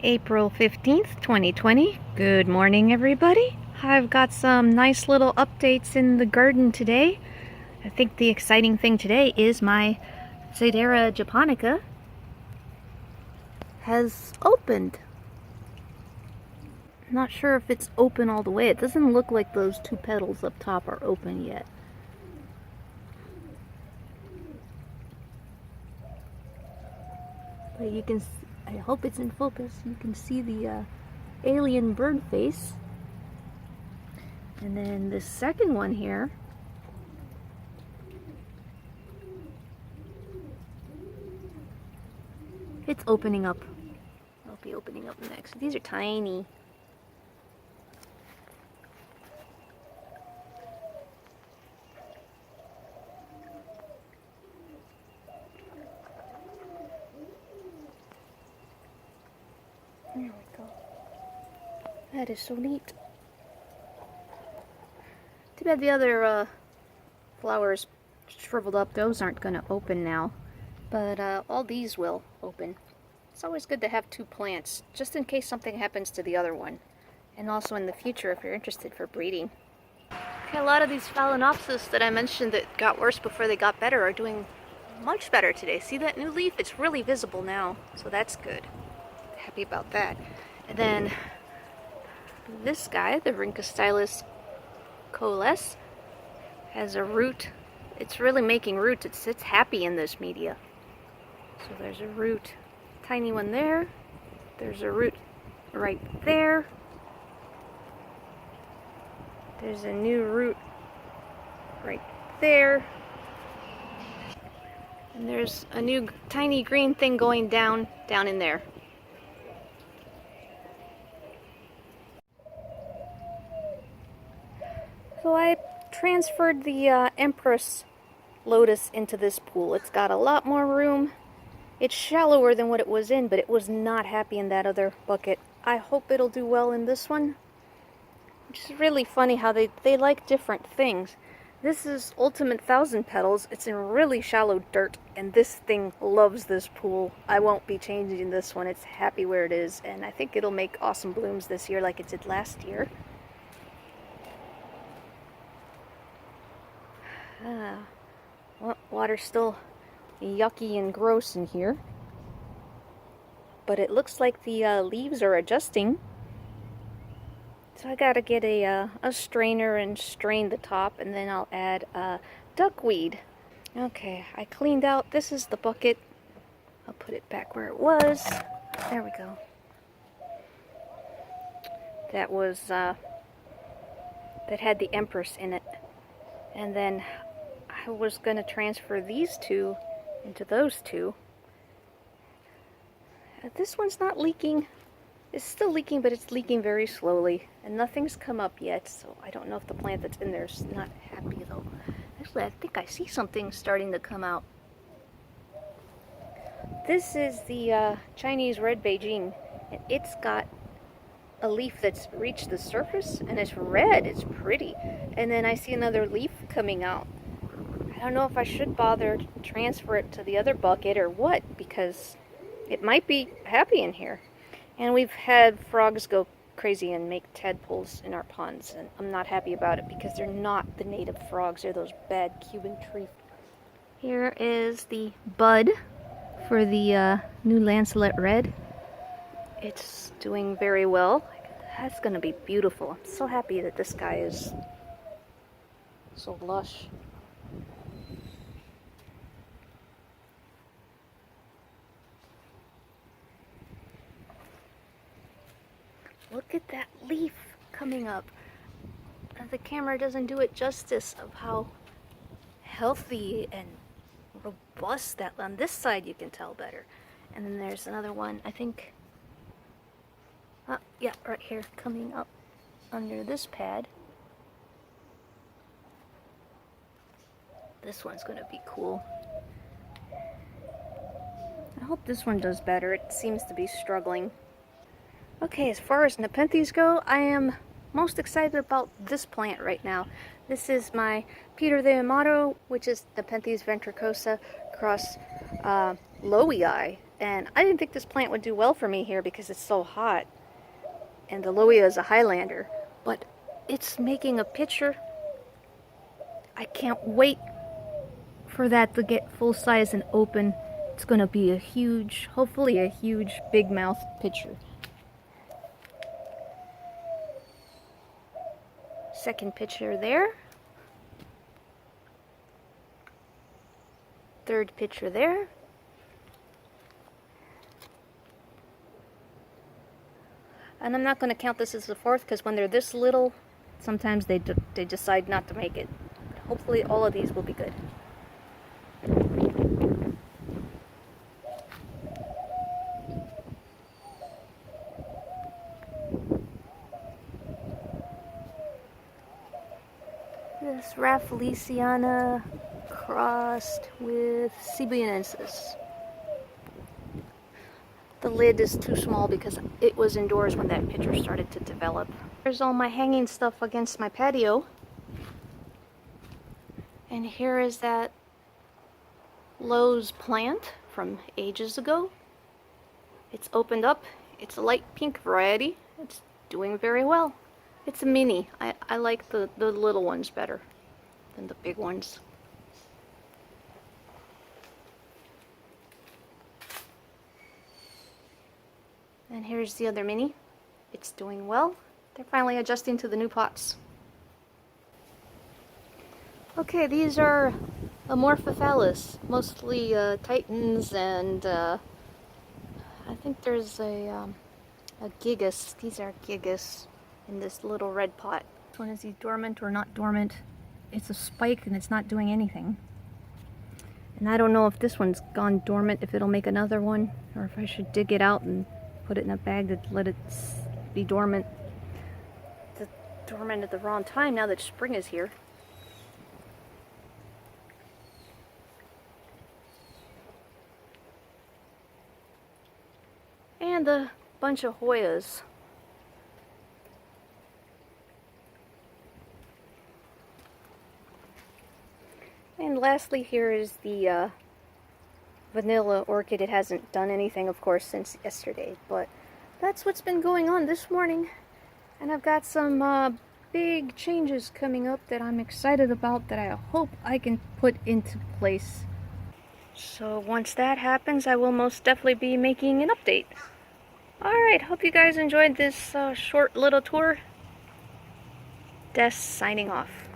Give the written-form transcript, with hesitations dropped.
April 15th, 2020. Good morning, everybody. I've got some nice little updates in the garden today. I think the exciting thing today is my Sedirea japonica has opened. Not sure if it's open all the way. It doesn't look like those two petals up top are open yet. But you can, I hope it's in focus, you can see the alien bird face. And then the second one here, it's opening up. I'll be opening up next. These are tiny. There we go. That is so neat. Too bad the other flowers shriveled up. Those aren't going to open now. But all these will open. It's always good to have two plants, just in case something happens to the other one. And also in the future if you're interested for breeding. Okay, a lot of these phalaenopsis that I mentioned that got worse before they got better are doing much better today. See that new leaf? It's really visible now, so that's good. Happy about that. And then this guy, the Rincostylus coalesce, has a root. It's really making roots. It's happy in this media. So there's a root, tiny one there. There's a root right there. There's a new root right there. And there's a new tiny green thing going down in there. So I transferred the Empress Lotus into this pool. It's got a lot more room. It's shallower than what it was in, but it was not happy in that other bucket. I hope it'll do well in this one. Which is really funny how they like different things. This is Ultimate Thousand Petals. It's in really shallow dirt, and this thing loves this pool. I won't be changing this one. It's happy where it is, and I think it'll make awesome blooms this year like it did last year. Well, water's still yucky and gross in here. But it looks like the leaves are adjusting. So I gotta get a strainer and strain the top, and then I'll add duckweed. Okay, I cleaned out. This is the bucket. I'll put it back where it was. There we go. That was, that had the Empress in it. And then I was gonna transfer these two into those two. This one's not leaking. It's still leaking, but it's leaking very slowly, and nothing's come up yet, so I don't know if the plant that's in there is not happy though. Actually, I think I see something starting to come out. This is the Chinese red Beijing, and it's got a leaf that's reached the surface, and it's red. It's pretty. And then I see another leaf coming out. I don't know if I should bother to transfer it to the other bucket or what, because it might be happy in here. And we've had frogs go crazy and make tadpoles in our ponds, and I'm not happy about it because they're not the native frogs. They're those bad Cuban tree. Here is the bud for the new lanceolate red. It's doing very well. That's going to be beautiful. I'm so happy that this guy is so lush. Look at that leaf coming up. The camera doesn't do it justice of how healthy and robust that. On this side you can tell better. And then there's another one, I think. Yeah, right here, coming up under this pad. This one's going to be cool. I hope this one does better. It seems to be struggling. Okay, as far as Nepenthes go, I am most excited about this plant right now. This is my Peter the Amato, which is Nepenthes ventricosa cross Lowii. and I didn't think this plant would do well for me here because it's so hot. And the Loea is a Highlander, but it's making a picture. I can't wait for that to get full size and open. It's gonna be a huge, hopefully a huge big mouth picture. Second picture there. Third picture there. And I'm not going to count this as the fourth because when they're this little, sometimes they decide not to make it. Hopefully all of these will be good. This Rafflesiana crossed with Cebuensis. The lid is too small because it was indoors when that picture started to develop. There's all my hanging stuff against my patio. And here is that Lowe's plant from ages ago. It's opened up. It's a light pink variety. It's doing very well. It's a mini. I like the little ones better than the big ones. And here's the other mini. It's doing well. They're finally adjusting to the new pots. Okay, these are Amorphophallus, mostly Titans, and I think there's a gigas. These are gigas in this little red pot. Which one is he dormant or not dormant? It's a spike and it's not doing anything. And I don't know if this one's gone dormant, if it'll make another one, or if I should dig it out and put it in a bag to let it be dormant. It's dormant at the wrong time now that spring is here. And a bunch of Hoyas. And lastly, here is the vanilla orchid. It hasn't done anything, of course, since yesterday, but that's what's been going on this morning. And I've got some big changes coming up that I'm excited about that I hope I can put into place. So once that happens, I will most definitely be making an update. Alright, hope you guys enjoyed this short little tour. Des signing off.